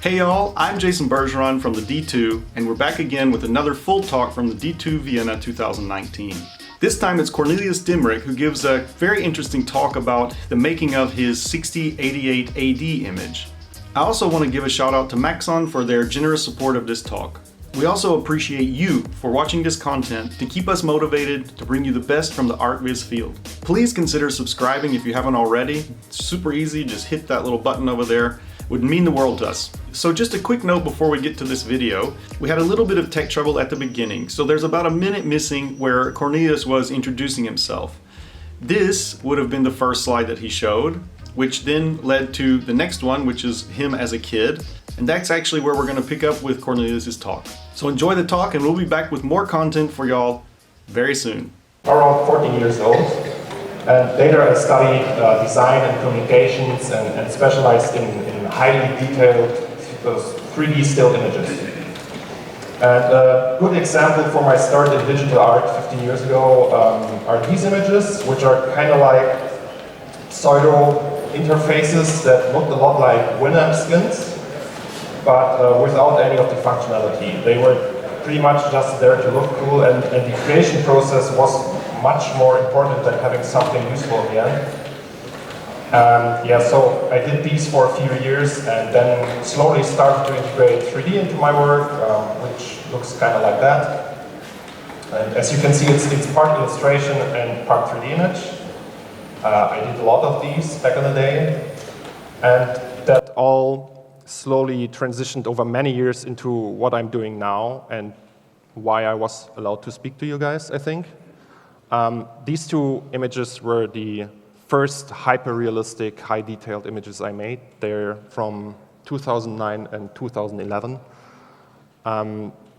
Hey y'all, I'm Jason Bergeron from the D2, and we're back again with another full talk from the D2 Vienna 2019. This time it's Cornelius Dämmrich who gives a very interesting talk about the making of his 6088 AD image. I also want to give a shout out to Maxon for their generous support of this talk. We also appreciate you for watching this content to keep us motivated to bring you the best from the art viz field. Please consider subscribing if you haven't already. It's super easy, just hit that little button over there. It would mean the world to us. So just a quick note before we get to this video. We had a little bit of tech trouble at the beginning, so there's about a minute missing where Cornelius was introducing himself. This would have been the first slide that he showed, which then led to the next one, which is him as a kid. And that's actually where we're going to pick up with Cornelius's talk. So enjoy the talk, and we'll be back with more content for y'all very soon. Around 14 years old, and later I studied design and communications and specialized in highly detailed 3D still images. And a good example for my start in digital art 15 years ago are these images, which are kind of like pseudo interfaces that looked a lot like Winamp skins, but without any of the functionality. They were pretty much just there to look cool, and the creation process was much more important than having something useful in the end. So I did these for a few years and then slowly started to integrate 3D into my work, which looks kind of like that. And as you can see, it's part illustration and part 3D image. I did a lot of these back in the day, and that all slowly transitioned over many years into what I'm doing now and why I was allowed to speak to you guys, I think. These two images were the first hyper-realistic, high-detailed images I made. They're from 2009 and 2011.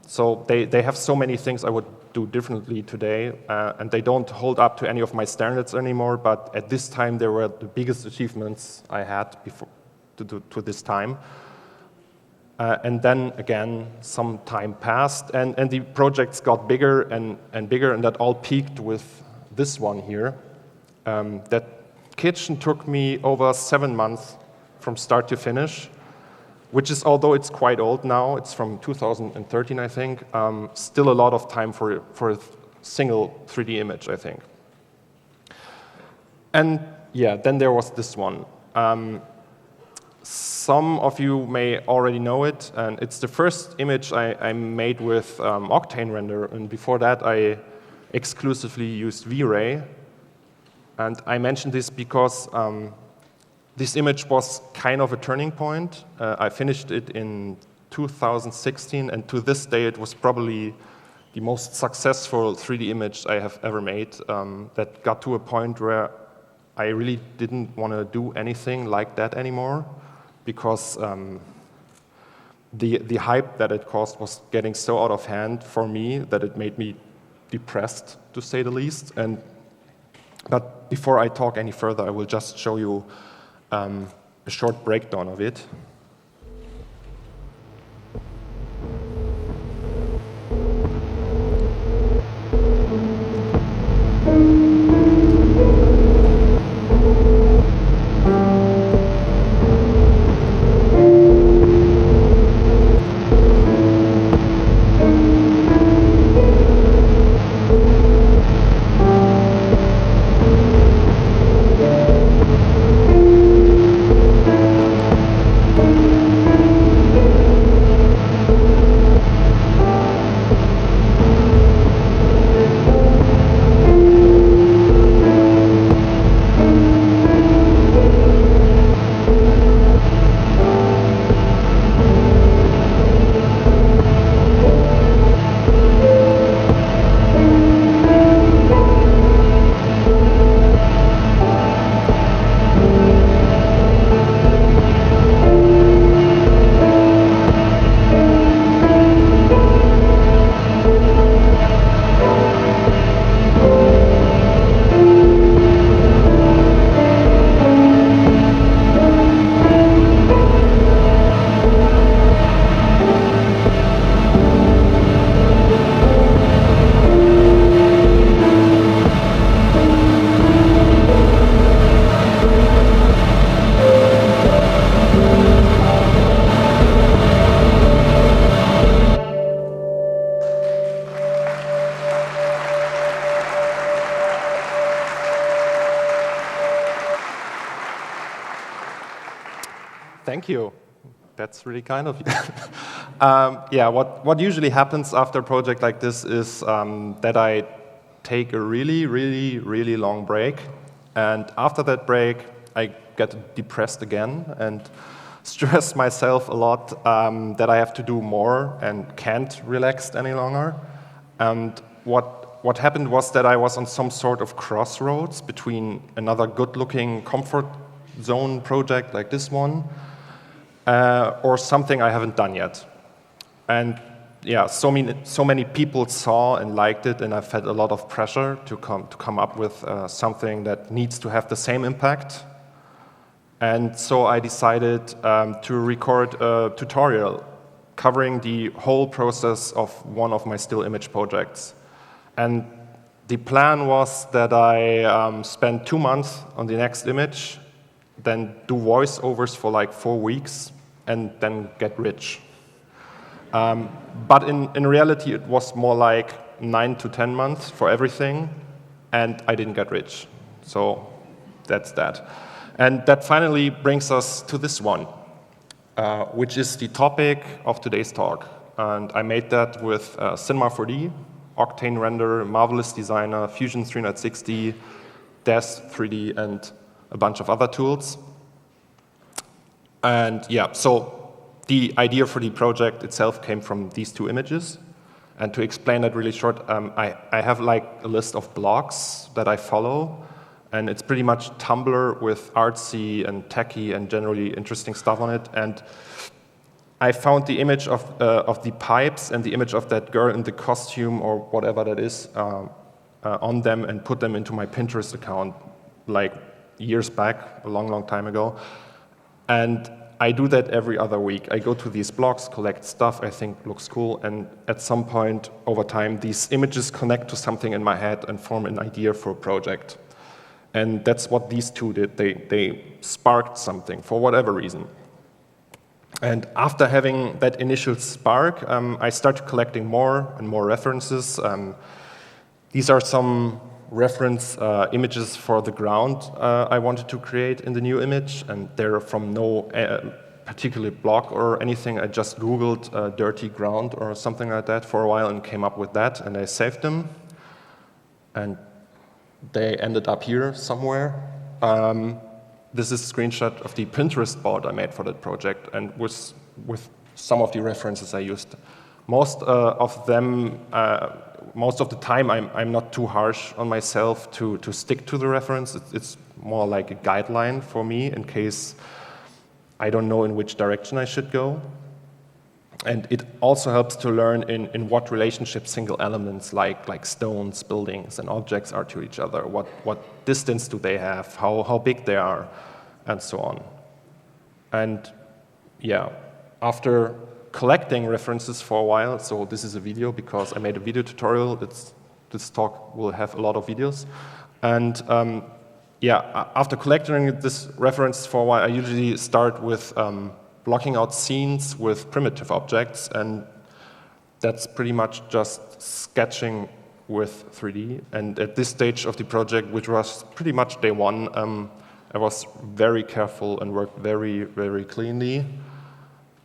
So they have so many things I would do differently today, and they don't hold up to any of my standards anymore, but at this time they were the biggest achievements I had before to this time. And then again, some time passed, and the projects got bigger and bigger, and that all peaked with this one here. That kitchen took me over 7 months from start to finish, which is, although it's quite old now, it's from 2013, I think, still a lot of time for a single 3D image, I think. And yeah, then there was this one. Some of you may already know it, and it's the first image I made with Octane render, and before that I exclusively used V-Ray. And I mention this because this image was kind of a turning point. I finished it in 2016, and to this day it was probably the most successful 3D image I have ever made, that got to a point where I really didn't want to do anything like that anymore, because the hype that it caused was getting so out of hand for me that it made me depressed, to say the least. But before I talk any further, I will just show you a short breakdown of it. Thank you. That's really kind of you. Yeah, what usually happens after a project like this is that I take a really, really, really long break. And after that break, I get depressed again and stress myself a lot that I have to do more and can't relax any longer. And what happened was that I was on some sort of crossroads between another good-looking comfort zone project like this one or something I haven't done yet. And yeah, so many people saw and liked it, and I felt a lot of pressure to come up with something that needs to have the same impact. And so I decided to record a tutorial covering the whole process of one of my still image projects. And the plan was that I spend 2 months on the next image, then do voiceovers for like 4 weeks, and then get rich. But in reality, it was more like 9 to 10 months for everything, and I didn't get rich. So that's that. And that finally brings us to this one, which is the topic of today's talk. And I made that with Cinema 4D, Octane Render, Marvelous Designer, Fusion 360, DES 3D, and a bunch of other tools. And yeah, so the idea for the project itself came from these 2 images. And to explain that really short, I have like a list of blogs that I follow. And it's pretty much Tumblr with artsy and techy and generally interesting stuff on it. And I found the image of the pipes and the image of that girl in the costume or whatever that is on them and put them into my Pinterest account like years back, a long, long time ago. And I do that every other week. I go to these blogs, collect stuff I think looks cool, and at some point over time, these images connect to something in my head and form an idea for a project. And that's what these 2 did. They sparked something for whatever reason. And after having that initial spark, I started collecting more and more references. These are some reference images for the ground I wanted to create in the new image, and they're from no particular blog or anything. I just Googled dirty ground or something like that for a while and came up with that, and I saved them. And they ended up here somewhere. This is a screenshot of the Pinterest board I made for that project, and with some of the references I used. Most of them, most of the time, I'm not too harsh on myself to stick to the reference. It's more like a guideline for me in case I don't know in which direction I should go. And it also helps to learn in what relationship single elements like stones, buildings, and objects are to each other. What distance do they have, how big they are, and so on. And yeah, after collecting references for a while, so this is a video because I made a video tutorial. This talk will have a lot of videos. And yeah, after collecting this reference for a while, I usually start with blocking out scenes with primitive objects, and that's pretty much just sketching with 3D. And at this stage of the project, which was pretty much day 1, I was very careful and worked very, very cleanly.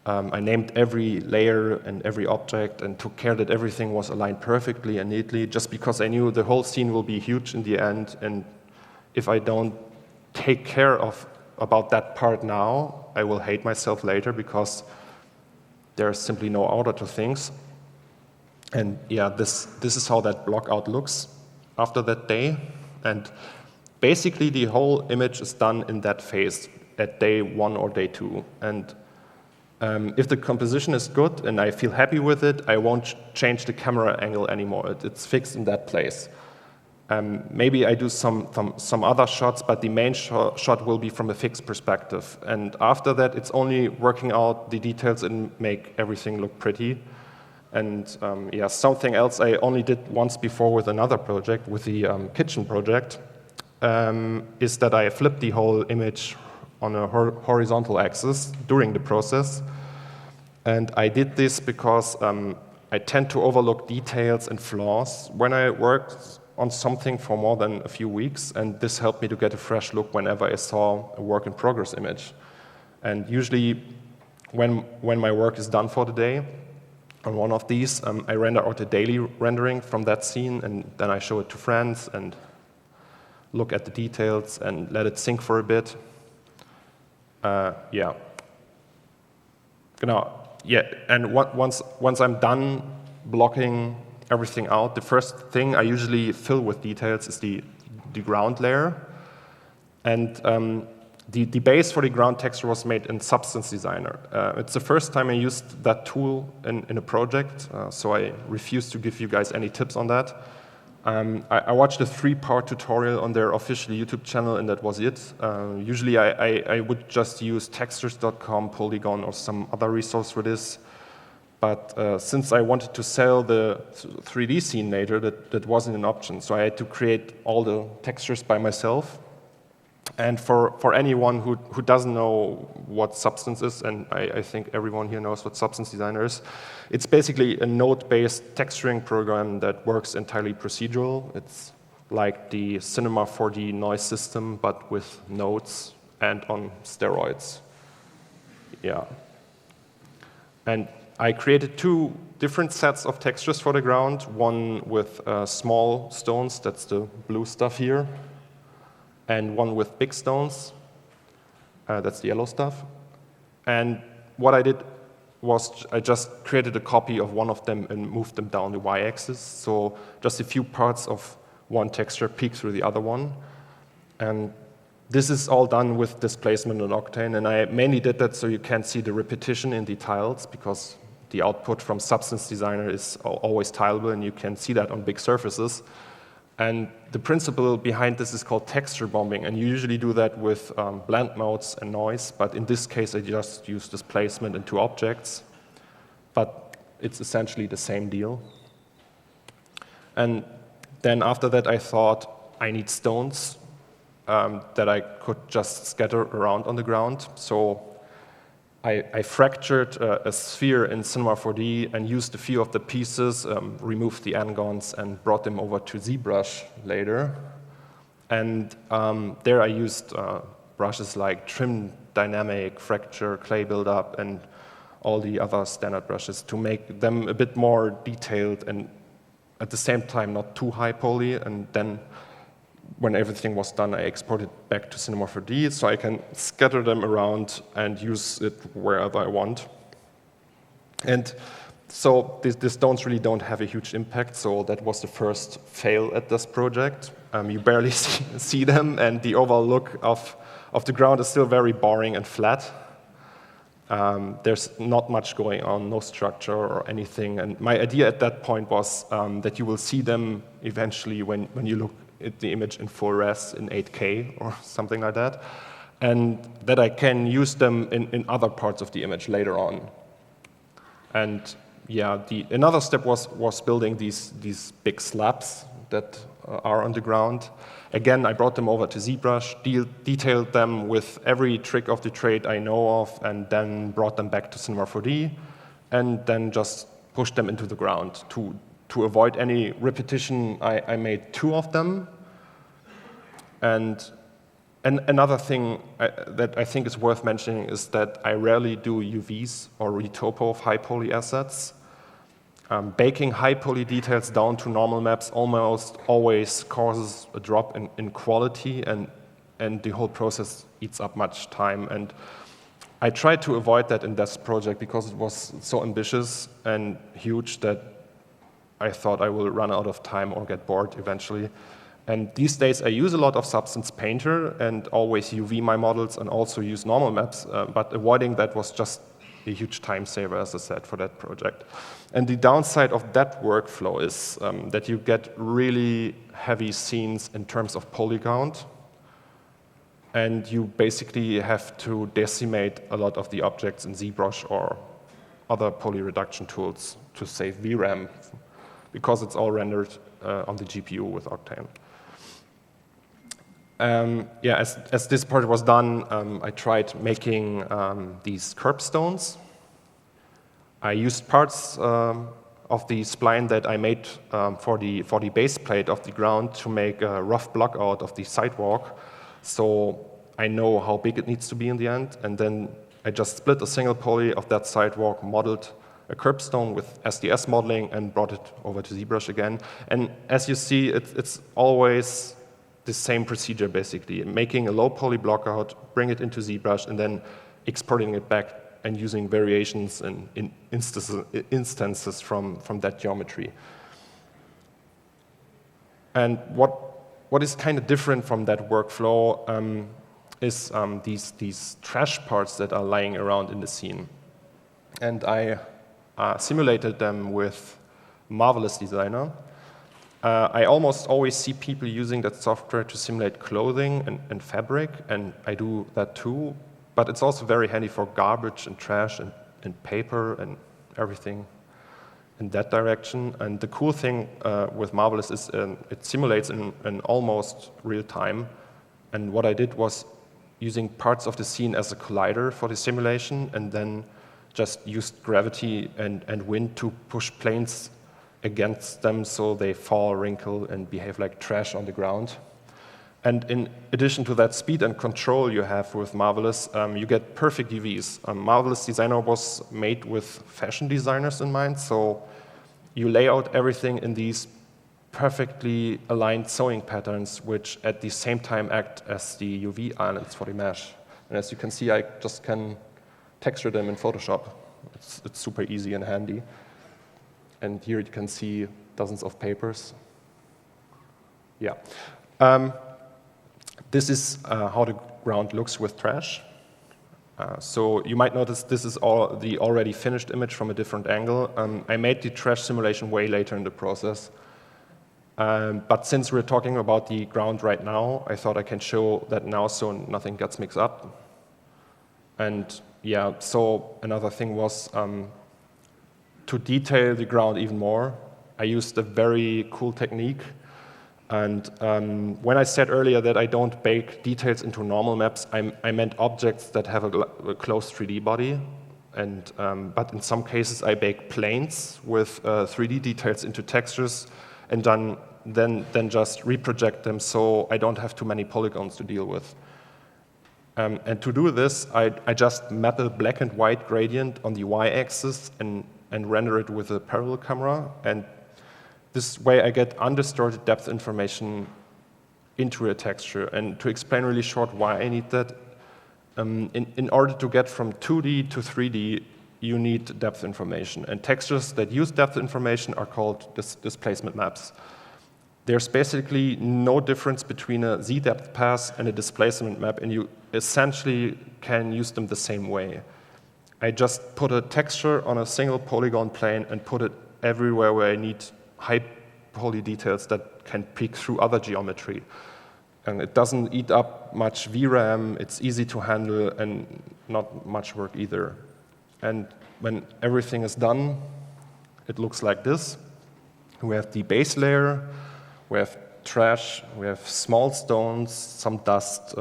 I named every layer and every object and took care that everything was aligned perfectly and neatly, just because I knew the whole scene will be huge in the end, and if I don't take care about that part now, I will hate myself later because there's simply no order to things. And yeah, this is how that block out looks after that day. And basically the whole image is done in that phase at day 1 or day 2. And if the composition is good and I feel happy with it, I won't change the camera angle anymore. It's fixed in that place. Maybe I do some other shots, but the main shot will be from a fixed perspective. And after that, it's only working out the details and make everything look pretty. And yeah, something else I only did once before with another project, with the kitchen project, is that I flipped the whole image on a horizontal axis during the process. And I did this because I tend to overlook details and flaws when I work on something for more than a few weeks, and this helped me to get a fresh look whenever I saw a work-in-progress image. And usually, when my work is done for the day, on one of these, I render out a daily rendering from that scene, and then I show it to friends and look at the details and let it sink for a bit. Yeah. And once I'm done blocking everything out, the first thing I usually fill with details is the ground layer. And the base for the ground texture was made in Substance Designer. It's the first time I used that tool in a project, so I refuse to give you guys any tips on that. I watched a 3-part tutorial on their official YouTube channel, and that was it. Usually I would just use textures.com, Polygon, or some other resource for this. But since I wanted to sell the 3D scene later, that wasn't an option. So I had to create all the textures by myself. And for anyone who doesn't know what Substance is, and I think everyone here knows what Substance Designer is, it's basically a node-based texturing program that works entirely procedural. It's like the Cinema 4D noise system, but with nodes and on steroids. Yeah. And I created 2 different sets of textures for the ground, one with small stones, that's the blue stuff here, and one with big stones, that's the yellow stuff. And what I did was I just created a copy of one of them and moved them down the y-axis, so just a few parts of one texture peek through the other one. And this is all done with displacement on Octane, and I mainly did that so you can see the repetition in the tiles, because the output from Substance Designer is always tileable, and you can see that on big surfaces. And the principle behind this is called texture bombing, and you usually do that with blend modes and noise, but in this case I just use displacement and 2 objects, but it's essentially the same deal. And then after that I thought I need stones that I could just scatter around on the ground, so I fractured a sphere in Cinema 4D and used a few of the pieces, removed the n-gons, and brought them over to ZBrush later. And there I used brushes like Trim Dynamic, Fracture, Clay Buildup, and all the other standard brushes to make them a bit more detailed and at the same time not too high poly. And then when everything was done, I exported back to Cinema 4D so I can scatter them around and use it wherever I want. And so the stones really don't have a huge impact, so that was the first fail at this project. You barely see them, and the overall look of the ground is still very boring and flat. There's not much going on, no structure or anything. And my idea at that point was that you will see them eventually when you look at the image in full res in 8K or something like that, and that I can use them in other parts of the image later on. And yeah, another step was building these big slabs that are on the ground. Again, I brought them over to ZBrush, detailed them with every trick of the trade I know of, and then brought them back to Cinema 4D, and then just pushed them into the ground. To avoid any repetition, I made 2 of them. And another thing that I think is worth mentioning is that I rarely do UVs or retopo of high poly assets. Baking high poly details down to normal maps almost always causes a drop in quality, and the whole process eats up much time. And I tried to avoid that in this project because it was so ambitious and huge that I thought I will run out of time or get bored eventually. And these days I use a lot of Substance Painter and always UV my models and also use normal maps, but avoiding that was just a huge time saver, as I said, for that project. And the downside of that workflow is that you get really heavy scenes in terms of poly count, and you basically have to decimate a lot of the objects in ZBrush or other poly reduction tools to save VRAM, because it's all rendered on the GPU with Octane. Yeah, as this part was done, I tried making these curbstones. I used parts of the spline that I made for the base plate of the ground to make a rough block out of the sidewalk, so I know how big it needs to be in the end. And then I just split a single poly of that sidewalk, modeled a curbstone with SDS modeling, and brought it over to ZBrush again. And as you see, it's always the same procedure, basically. Making a low poly block out, bring it into ZBrush, and then exporting it back and using variations and instances from that geometry. And what is kind of different from that workflow is these trash parts that are lying around in the scene. And I simulated them with Marvelous Designer. I almost always see people using that software to simulate clothing and fabric, and I do that too. But it's also very handy for garbage and trash and paper and everything in that direction. And the cool thing with Marvelous is it simulates in almost real time. And what I did was using parts of the scene as a collider for the simulation, and then just used gravity and wind to push planes against them so they fall, wrinkle, and behave like trash on the ground. And in addition to that speed and control you have with Marvelous, you get perfect UVs. Marvelous Designer was made with fashion designers in mind, so you lay out everything in these perfectly aligned sewing patterns, which at the same time act as the UV islands for the mesh. And as you can see, I just can texture them in Photoshop. It's super easy and handy. And here you can see dozens of papers. Yeah. This is how the ground looks with trash. So you might notice this is the already finished image from a different angle. I made the trash simulation way later in the process. But since we're talking about the ground right now, I thought I can show that now so nothing gets mixed up. And yeah, so another thing was to detail the ground even more. I used a very cool technique. And when I said earlier that I don't bake details into normal maps, I meant objects that have a closed 3D body. And, but in some cases, I bake planes with 3D details into textures, and then just reproject them so I don't have too many polygons to deal with. And to do this, I just map a black and white gradient on the y-axis and render it with a parallel camera. And this way I get undistorted depth information into a texture. And to explain really short why I need that, in order to get from 2D to 3D, you need depth information. And textures that use depth information are called displacement maps. There's basically no difference between a z-depth path and a displacement map, and you essentially can use them the same way. I just put a texture on a single polygon plane and put it everywhere where I need high poly details that can peek through other geometry. And it doesn't eat up much VRAM, it's easy to handle, and not much work either. And when everything is done, it looks like this. We have the base layer, we have trash, we have small stones, some dust,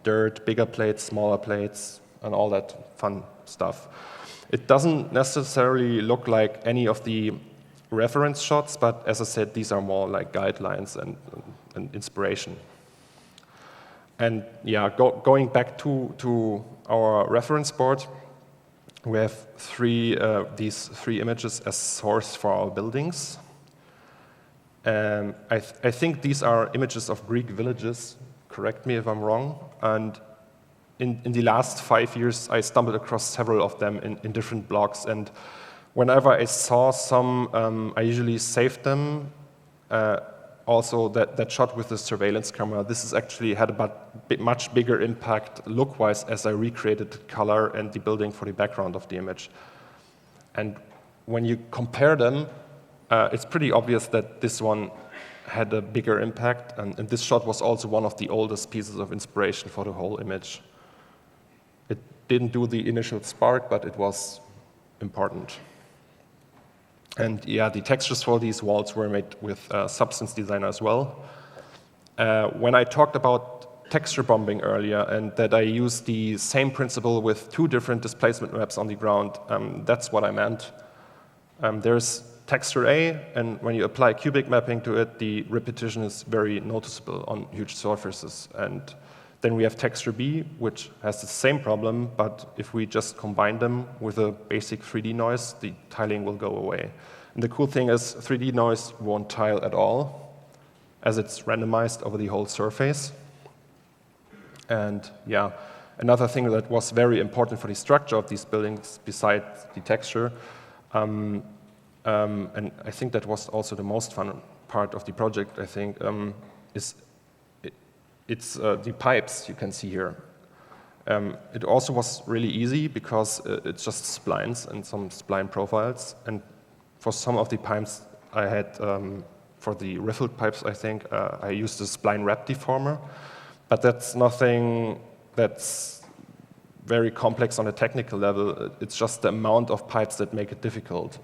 dirt, bigger plates, smaller plates, and all that fun stuff. It doesn't necessarily look like any of the reference shots, but as I said, these are more like guidelines and inspiration. And yeah, going back to our reference board, we have these three images as source for our buildings. I think these are images of Greek villages, correct me if I'm wrong. And in the last 5 years, I stumbled across several of them in different blogs. And whenever I saw some, I usually saved them. Also, that shot with the surveillance camera, this is actually had a much bigger impact look-wise as I recreated the color and the building for the background of the image. And when you compare them, it's pretty obvious that this one had a bigger impact, and this shot was also one of the oldest pieces of inspiration for the whole image. It didn't do the initial spark, but it was important. And yeah, the textures for these walls were made with Substance Designer as well. When I talked about texture bombing earlier and that I used the same principle with 2 different displacement maps on the ground, that's what I meant. There's texture A, and when you apply cubic mapping to it, the repetition is very noticeable on huge surfaces. And Then we have texture B, which has the same problem, but if we just combine them with a basic 3D noise, the tiling will go away. And the cool thing is 3D noise won't tile at all, as it's randomized over the whole surface. And yeah, another thing that was very important for the structure of these buildings, besides the texture, and I think that was also the most fun part of the project, I think, is it's the pipes you can see here. It also was really easy because it's just splines and some spline profiles. And for some of the pipes I had, for the riffled pipes, I think, I used a spline wrap deformer. But that's nothing that's very complex on a technical level. It's just the amount of pipes that make it difficult.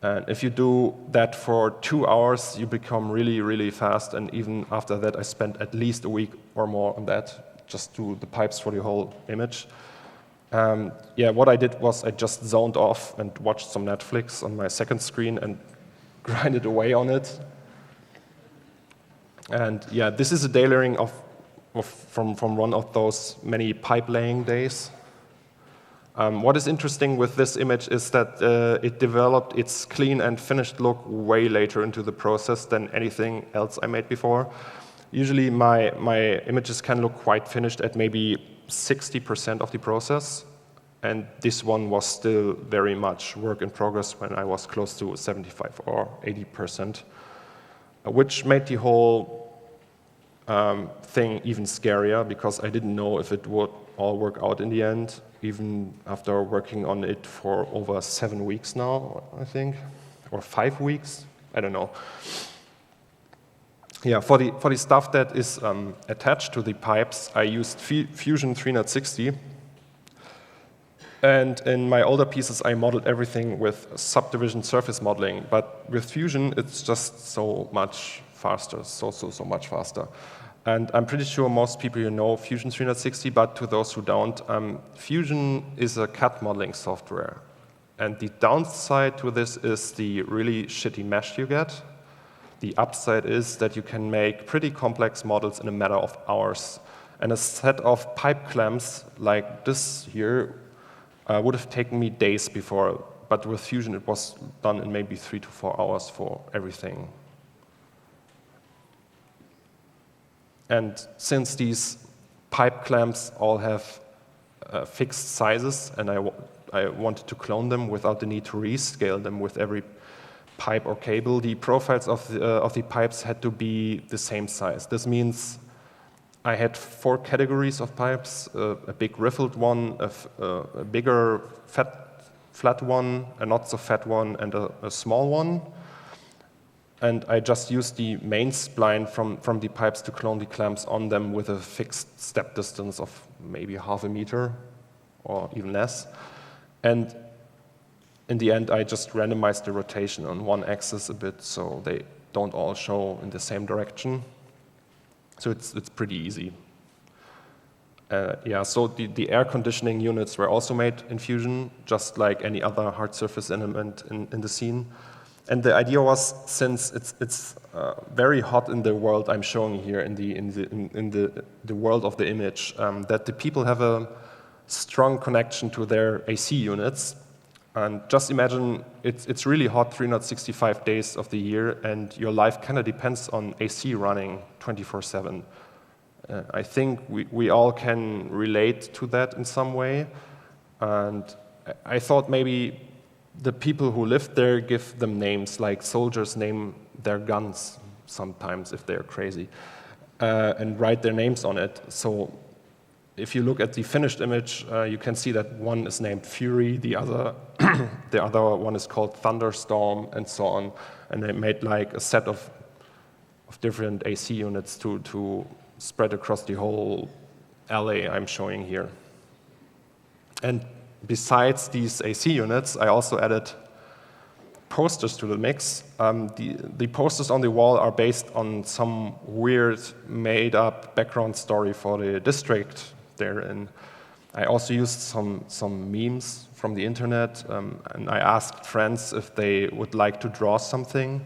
And if you do that for 2 hours, you become really, really fast. And even after that, I spent at least a week or more on that, just do the pipes for the whole image. Yeah, what I did was I just zoned off and watched some Netflix on my second screen and grinded away on it. And yeah, this is a delayering from one of those many pipe laying days. What is interesting with this image is that it developed its clean and finished look way later into the process than anything else I made before. Usually my images can look quite finished at maybe 60% of the process, and this one was still very much work in progress when I was close to 75 or 80%, which made the whole thing even scarier because I didn't know if it would all work out in the end, even after working on it for over 7 weeks now, I think, or 5 weeks, I don't know. Yeah, for the stuff that is attached to the pipes, I used Fusion 360. And in my older pieces, I modeled everything with subdivision surface modeling. But with Fusion, it's just so much faster, so much faster. And I'm pretty sure most people here know Fusion 360, but to those who don't, Fusion is a CAD modeling software. And the downside to this is the really shitty mesh you get. The upside is that you can make pretty complex models in a matter of hours. And a set of pipe clamps like this here would have taken me days before, but with Fusion it was done in maybe 3 to 4 hours for everything. And since these pipe clamps all have fixed sizes, and I wanted to clone them without the need to rescale them with every pipe or cable, the profiles of the pipes had to be the same size. This means I had 4 categories of pipes, a big riffled one, a bigger flat one, a not so fat one, and a small one. And I just used the main spline from the pipes to clone the clamps on them with a fixed step distance of maybe ½ a meter or even less. And in the end, I just randomized the rotation on one axis a bit so they don't all show in the same direction. So it's pretty easy. Yeah, so the air conditioning units were also made in Fusion, just like any other hard surface element in the scene. And the idea was, since it's very hot in the world I'm showing here in the world of the image, that the people have a strong connection to their AC units. And just imagine it's really hot 365 days of the year, and your life kind of depends on AC running 24/7. I think we all can relate to that in some way. And I thought maybe the people who live there give them names, like soldiers name their guns sometimes if they're crazy, and write their names on it. So if you look at the finished image, you can see that one is named Fury, the other one is called Thunderstorm, and so on. And they made like a set of different AC units to spread across the whole alley I'm showing here. And besides these AC units, I also added posters to the mix. The posters on the wall are based on some weird made-up background story for the district they're in. I also used some memes from the internet, and I asked friends if they would like to draw something.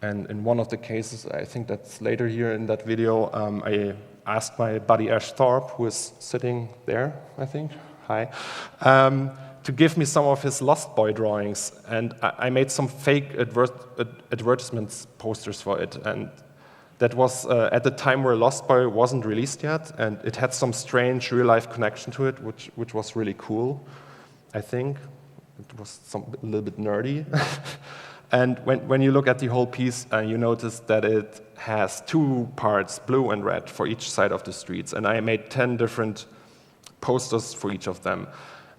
And in one of the cases, I think that's later here in that video, asked my buddy Ash Thorpe, who is sitting there, I think, hi, to give me some of his Lost Boy drawings. And I made some fake advertisements posters for it. And that was at the time where Lost Boy wasn't released yet, and it had some strange real-life connection to it, which was really cool, I think. It was a little bit nerdy. And when you look at the whole piece, you notice that it has 2 parts, blue and red, for each side of the streets. And I made 10 different posters for each of them.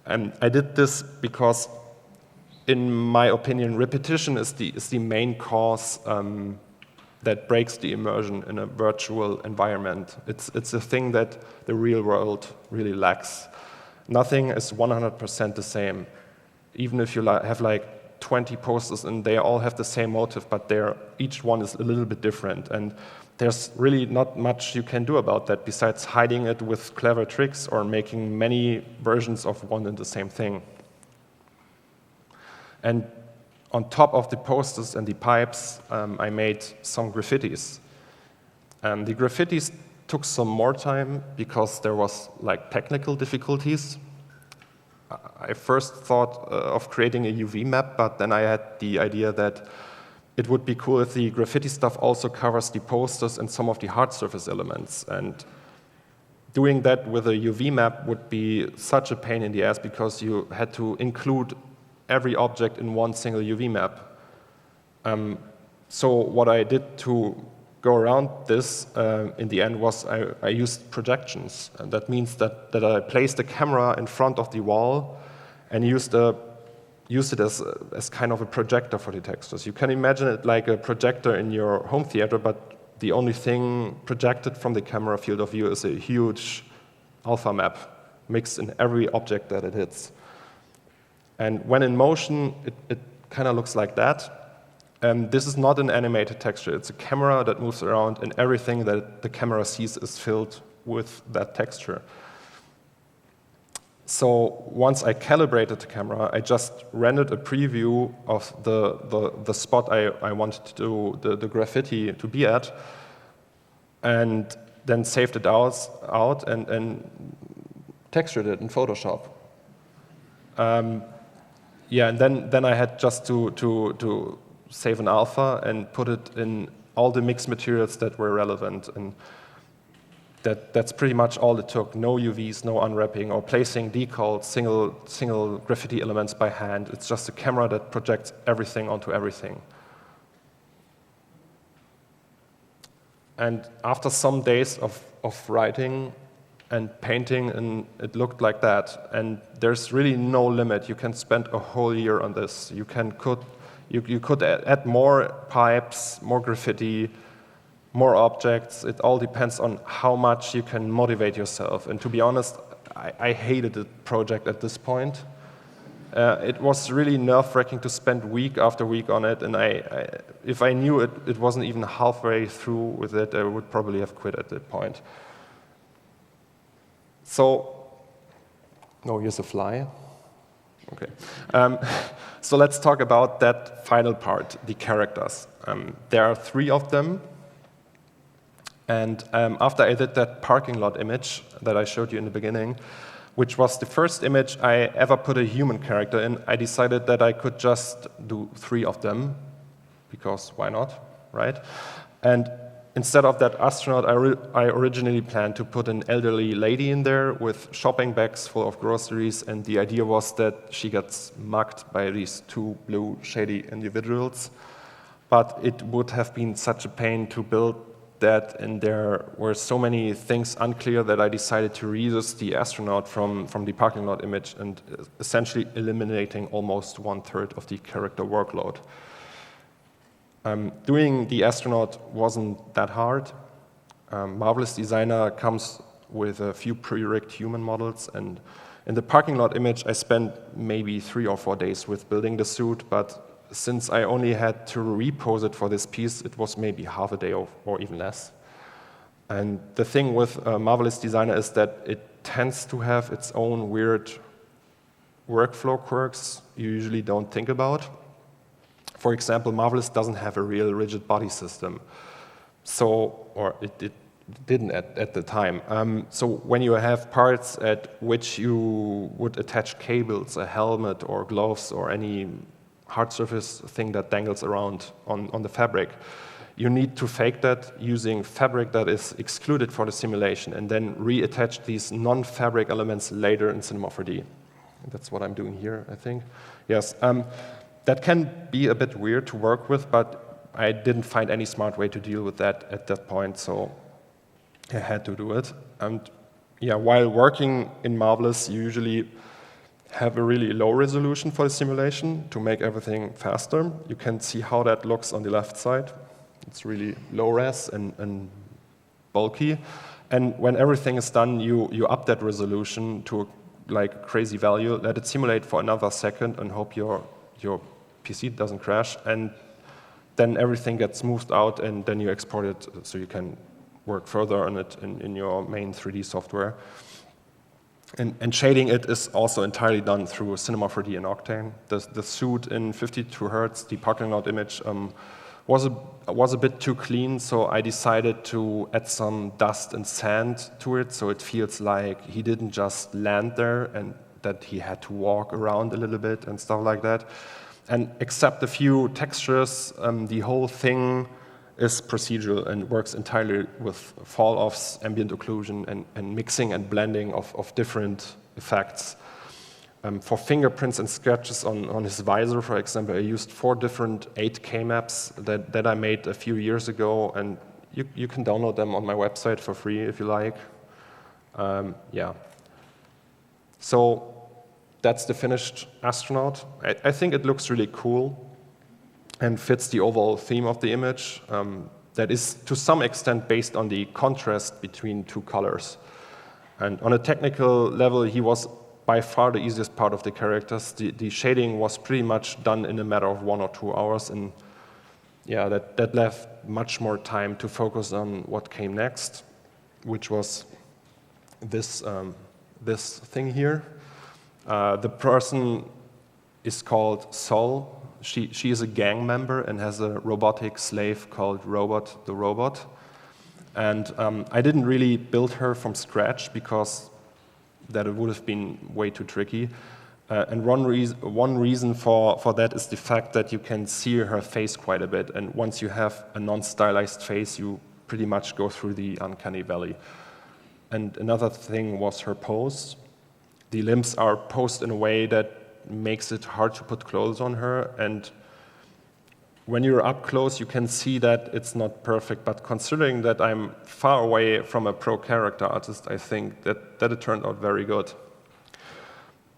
And I did this because, in my opinion, repetition is the main cause that breaks the immersion in a virtual environment. It's a thing that the real world really lacks. Nothing is 100% the same. Even if you have like 20 posters and they all have the same motive, but each one is a little bit different. And there's really not much you can do about that besides hiding it with clever tricks or making many versions of one and the same thing. And on top of the posters and the pipes, I made some graffitis. The graffitis took some more time because there was like technical difficulties. I first thought of creating a UV map, but then I had the idea that it would be cool if the graffiti stuff also covers the posters and some of the hard surface elements. And doing that with a UV map would be such a pain in the ass because you had to include every object in one single UV map. So what I did to go around this in the end was I used projections. And that means that I placed the camera in front of the wall and used it as kind of a projector for the textures. You can imagine it like a projector in your home theater, but the only thing projected from the camera field of view is a huge alpha map mixed in every object that it hits. And when in motion, it kind of looks like that. And this is not an animated texture. It's a camera that moves around, and everything that the camera sees is filled with that texture. So once I calibrated the camera, I just rendered a preview of the spot I wanted to do the graffiti to be at, and then saved it out and textured it in Photoshop. Yeah, and then I had just to save an alpha and put it in all the mixed materials that were relevant. And that's pretty much all it took. No UVs, no unwrapping, or placing decals, single graffiti elements by hand. It's just a camera that projects everything onto everything. And after some days of writing and painting, and it looked like that. And there's really no limit. You can spend a whole year on this. You could add more pipes, more graffiti, more objects. It all depends on how much you can motivate yourself. And to be honest, I hated the project at this point. It was really nerve-wracking to spend week after week on it, and if I knew it wasn't even halfway through with it, I would probably have quit at that point. So, no, here's a fly. Okay. So let's talk about that final part, the characters. There are 3 of them. And after I did that parking lot image that I showed you in the beginning, which was the first image I ever put a human character in, I decided that I could just do 3 of them, because why not, right? And instead of that astronaut, I originally planned to put an elderly lady in there with shopping bags full of groceries, and the idea was that she gets mugged by these 2 blue, shady individuals. But it would have been such a pain to build that, and there were so many things unclear that I decided to reuse the astronaut from the parking lot image and essentially eliminating almost 1/3 of the character workload. Doing the astronaut wasn't that hard. Marvelous Designer comes with a few pre-rigged human models, and in the parking lot image I spent maybe 3 or 4 days with building the suit, but since I only had to repose it for this piece, it was maybe half a day or even less. And the thing with Marvelous Designer is that it tends to have its own weird workflow quirks you usually don't think about. For example, Marvelous doesn't have a real rigid body system. So, or it didn't at the time. So when you have parts at which you would attach cables, a helmet or gloves or any hard surface thing that dangles around on the fabric, you need to fake that using fabric that is excluded for the simulation and then reattach these non-fabric elements later in Cinema 4D. That's what I'm doing here, I think. Yes, that can be a bit weird to work with, but I didn't find any smart way to deal with that at that point, so I had to do it. And yeah, while working in Marvelous, you usually have a really low resolution for the simulation to make everything faster. You can see how that looks on the left side. It's really low res and bulky. And when everything is done, you up that resolution to like a crazy value, let it simulate for another second and hope your PC doesn't crash. And then everything gets smoothed out and then you export it so you can work further on it in your main 3D software. And shading it is also entirely done through Cinema 4D and Octane. The suit in 52 Hertz, the parking lot image, was a bit too clean, so I decided to add some dust and sand to it, so it feels like he didn't just land there and that he had to walk around a little bit and stuff like that. And except a few textures, the whole thing is procedural and works entirely with fall-offs, ambient occlusion, and mixing and blending of different effects. For fingerprints and sketches on his visor, for example, I used 4 different 8K maps that I made a few years ago, and you can download them on my website for free if you like. Yeah. So that's the finished astronaut. I think it looks really cool and fits the overall theme of the image that is to some extent based on the contrast between 2 colors. And on a technical level, he was by far the easiest part of the characters. The shading was pretty much done in a matter of 1 or 2 hours, and yeah, that left much more time to focus on what came next, which was this thing here. The person is called Sol. She is a gang member and has a robotic slave called Robot the Robot. And I didn't really build her from scratch because that it would have been way too tricky. And one reason for that is the fact that you can see her face quite a bit. And once you have a non-stylized face, you pretty much go through the uncanny valley. And another thing was her pose. The limbs are posed in a way that makes it hard to put clothes on her, and when you're up close you can see that it's not perfect, but considering that I'm far away from a pro character artist, I think that it turned out very good.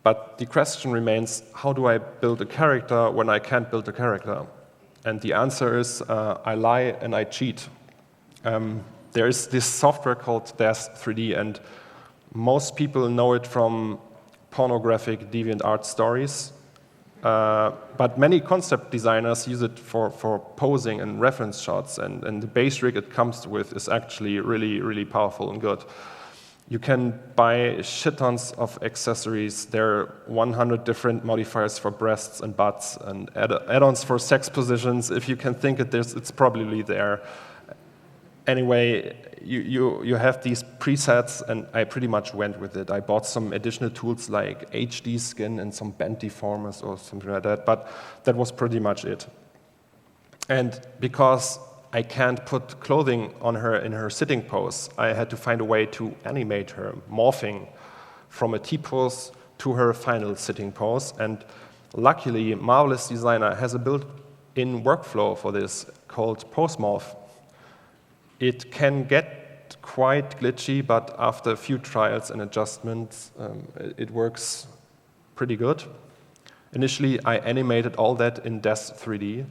But the question remains, how do I build a character when I can't build a character? And the answer is, I lie and I cheat. There is this software called D2 and most people know it from pornographic DeviantArt stories, but many concept designers use it for posing and reference shots, and the base rig it comes with is actually really, really powerful and good. You can buy shit tons of accessories. There are 100 different modifiers for breasts and butts and add-ons for sex positions. If you can think it's probably there. Anyway, you have these presets, and I pretty much went with it. I bought some additional tools like HD skin and some bend deformers or something like that, but that was pretty much it. And because I can't put clothing on her in her sitting pose, I had to find a way to animate her, morphing from a T-pose to her final sitting pose. And luckily, Marvelous Designer has a built-in workflow for this called pose morph. It can get quite glitchy, but after a few trials and adjustments, it works pretty good. Initially, I animated all that in D2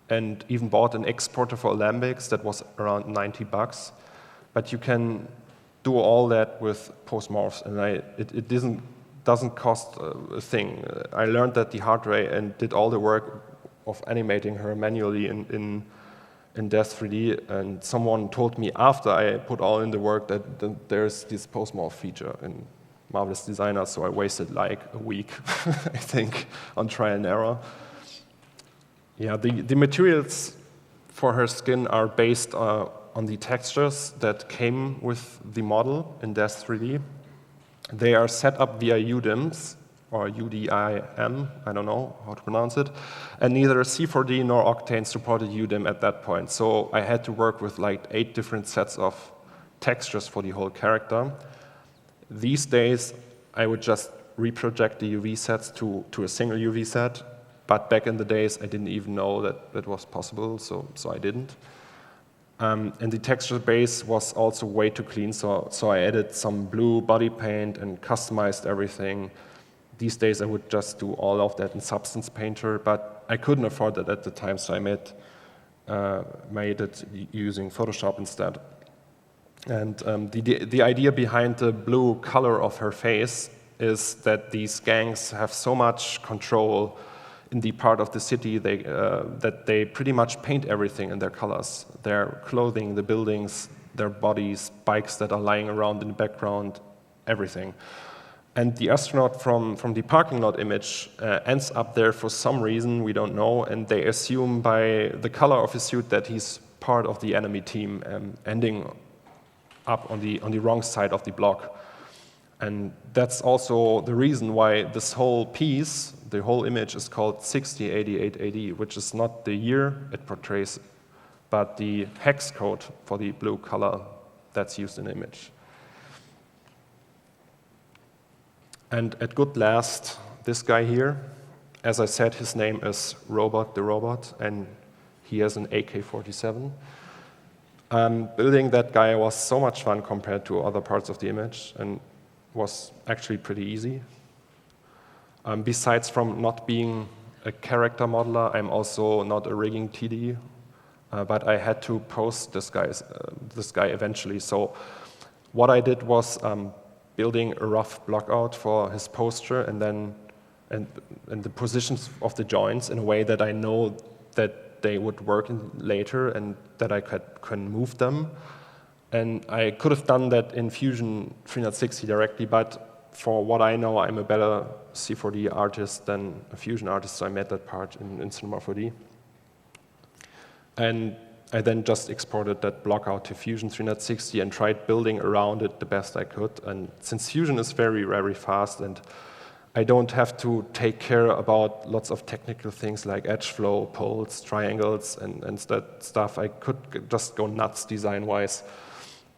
and even bought an exporter for Alembics that was around $90. But you can do all that with pose morphs, and it doesn't cost a thing. I learned that the hard way and did all the work of animating her manually in D2, and someone told me after I put all in the work that there's this pose morph feature in Marvelous Designer, so I wasted like a week, I think, on trial and error. Yeah, the materials for her skin are based on on the textures that came with the model in DES3D. They are set up via UDIMs, or UDIM, I don't know how to pronounce it, and neither C4D nor Octane supported UDIM at that point. So I had to work with like 8 different sets of textures for the whole character. These days, I would just reproject the UV sets to a single UV set, but back in the days, I didn't even know that that was possible, so I didn't. And the texture base was also way too clean, so I added some blue body paint and customized everything. These days, I would just do all of that in Substance Painter, but I couldn't afford it at the time, so I made it using Photoshop instead. And the idea behind the blue color of her face is that these gangs have so much control in the part of the city that they pretty much paint everything in their colors. Their clothing, the buildings, their bodies, bikes that are lying around in the background, everything. And the astronaut from the parking lot image ends up there for some reason, we don't know, and they assume by the color of his suit that he's part of the enemy team, ending up on the wrong side of the block. And that's also the reason why this whole piece, the whole image, is called 6088 AD, which is not the year it portrays, but the hex code for the blue color that's used in the image. And at good last, this guy here, as I said, his name is Robot the Robot, and he has an AK-47. Building that guy was so much fun compared to other parts of the image, and was actually pretty easy. Besides from not being a character modeler, I'm also not a rigging TD, but I had to post this guy eventually. So what I did was building a rough block out for his posture and the positions of the joints in a way that I know that they would work later and that I can move them. And I could have done that in Fusion 360 directly, but for what I know, I'm a better C4D artist than a Fusion artist, so I made that part in Cinema 4D. And I then just exported that block out to Fusion 360 and tried building around it the best I could. And since Fusion is very, very fast, and I don't have to take care about lots of technical things like edge flow, poles, triangles, and that stuff, I could just go nuts design-wise.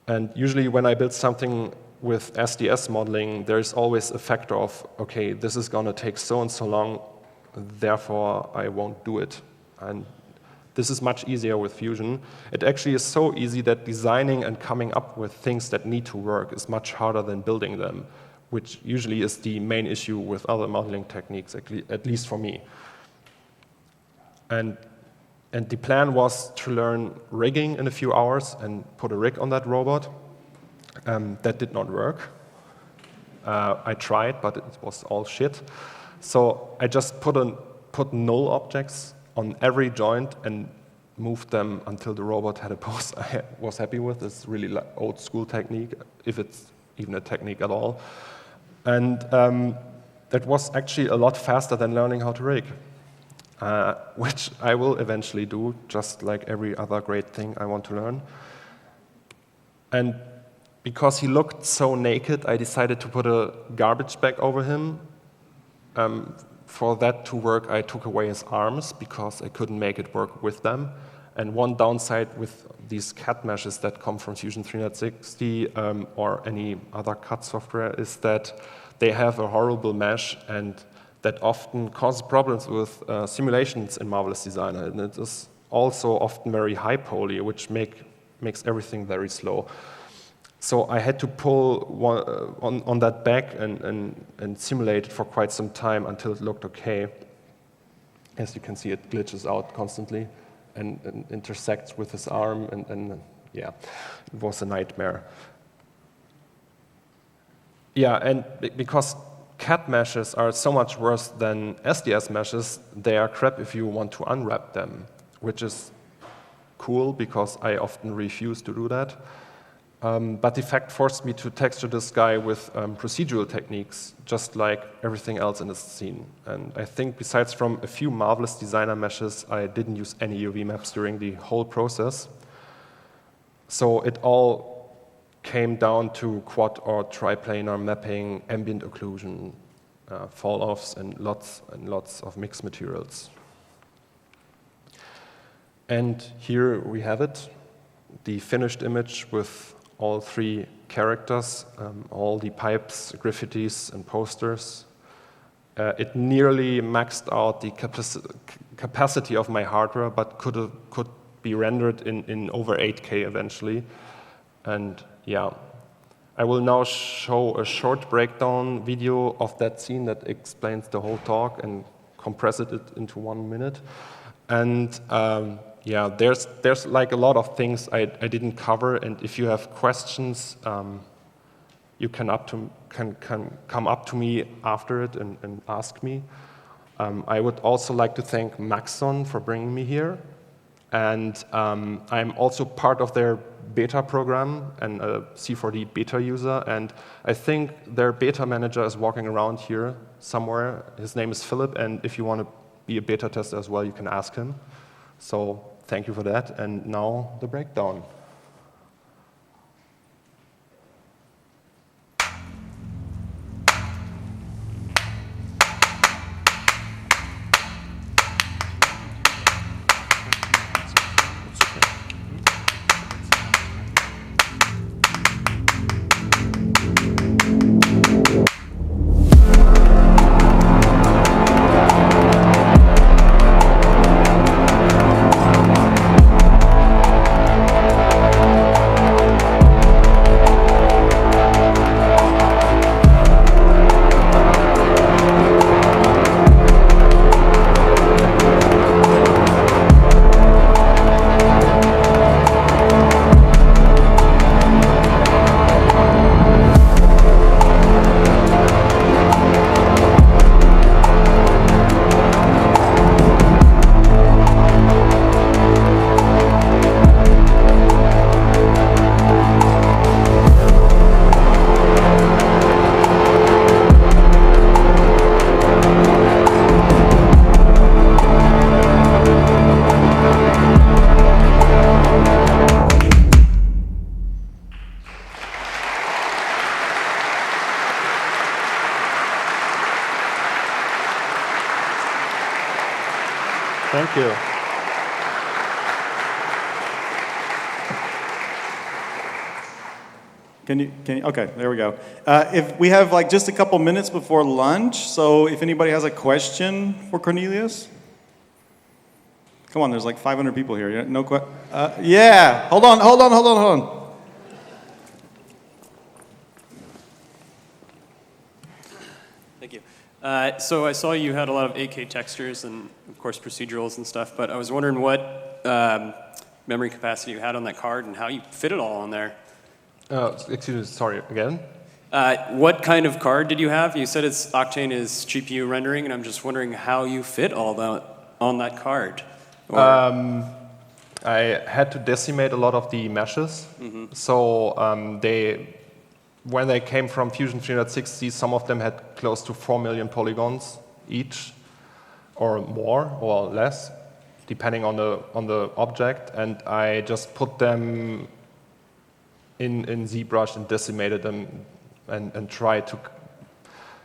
And usually when I build something with SDS modeling, there's always a factor of, okay, this is going to take so and so long, therefore I won't do it. And this is much easier with Fusion. It actually is so easy that designing and coming up with things that need to work is much harder than building them, which usually is the main issue with other modeling techniques, at least for me. And the plan was to learn rigging in a few hours and put a rig on that robot. That did not work. I tried, but it was all shit. So I just put null objects on every joint and moved them until the robot had a pose I was happy with. It's really like old school technique, if it's even a technique at all. And that was actually a lot faster than learning how to rig. Which I will eventually do, just like every other great thing I want to learn. And because he looked so naked, I decided to put a garbage bag over him. For that to work, I took away his arms because I couldn't make it work with them. And one downside with these CAD meshes that come from Fusion 360 or any other CAD software is that they have a horrible mesh, and that often causes problems with simulations in Marvelous Designer. And it is also often very high poly, which makes everything very slow. So I had to pull on that back and simulate it for quite some time until it looked okay. As you can see, it glitches out constantly and intersects with his arm, and yeah, it was a nightmare. Yeah, and because CAD meshes are so much worse than SDS meshes, they are crap if you want to unwrap them, which is cool because I often refuse to do that. But the fact forced me to texture this guy with procedural techniques, just like everything else in this scene. And I think besides from a few Marvelous Designer meshes, I didn't use any UV maps during the whole process. So it all came down to quad or triplanar mapping, ambient occlusion, fall-offs, and lots of mixed materials. And here we have it, the finished image with all three characters, all the pipes, graffitis, and posters. It nearly maxed out the capacity of my hardware, but could be rendered in over 8K eventually. And yeah, I will now show a short breakdown video of that scene that explains the whole talk and compress it into 1 minute. And yeah, there's like a lot of things I didn't cover, and if you have questions, you can come up to me after it and ask me. I would also like to thank Maxon for bringing me here, and I'm also part of their beta program and a C4D beta user, and I think their beta manager is walking around here somewhere. His name is Philip, and if you want to be a beta tester as well, you can ask him. So thank you for that, and now the breakdown. Thank you. Can you, okay, there we go. If we have like just a couple minutes before lunch, so if anybody has a question for Cornelius. Come on, there's like 500 people here. No yeah, hold on. Thank you. So I saw you had a lot of 8K textures and, of course, procedurals and stuff, but I was wondering what memory capacity you had on that card and how you fit it all on there. Excuse me, sorry, again? What kind of card did you have? You said it's Octane is GPU rendering, and I'm just wondering how you fit all that on that card. I had to decimate a lot of the meshes. Mm-hmm. So when they came from Fusion 360, some of them had close to 4 million polygons each, or more, or less, depending on the object. And I just put them in ZBrush and decimated them and tried to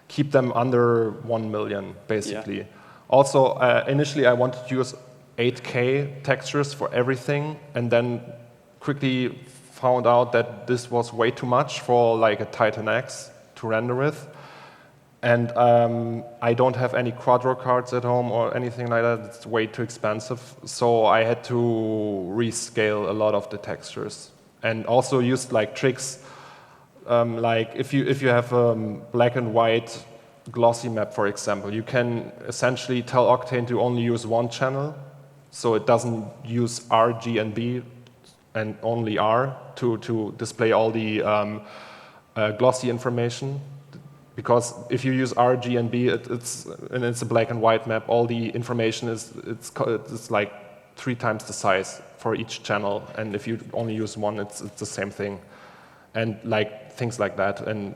keep them under 1 million, basically. Yeah. Also, initially I wanted to use 8K textures for everything, and then quickly found out that this was way too much for like a Titan X to render with. And I don't have any Quadro cards at home or anything like that. It's way too expensive. So I had to rescale a lot of the textures. And also used like tricks, like if you have a black and white glossy map, for example, you can essentially tell Octane to only use one channel, so it doesn't use R, G, and B, and only R to display all the glossy information. Because if you use R, G, and B, it's a black and white map, all the information it's like 3 times the size for each channel, and if you only use one, it's the same thing. And like things like that, and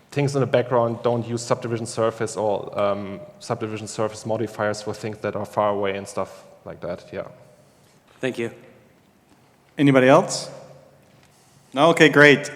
things in the background don't use subdivision surface or subdivision surface modifiers for things that are far away and stuff like that, yeah. Thank you. Anybody else? Okay, great.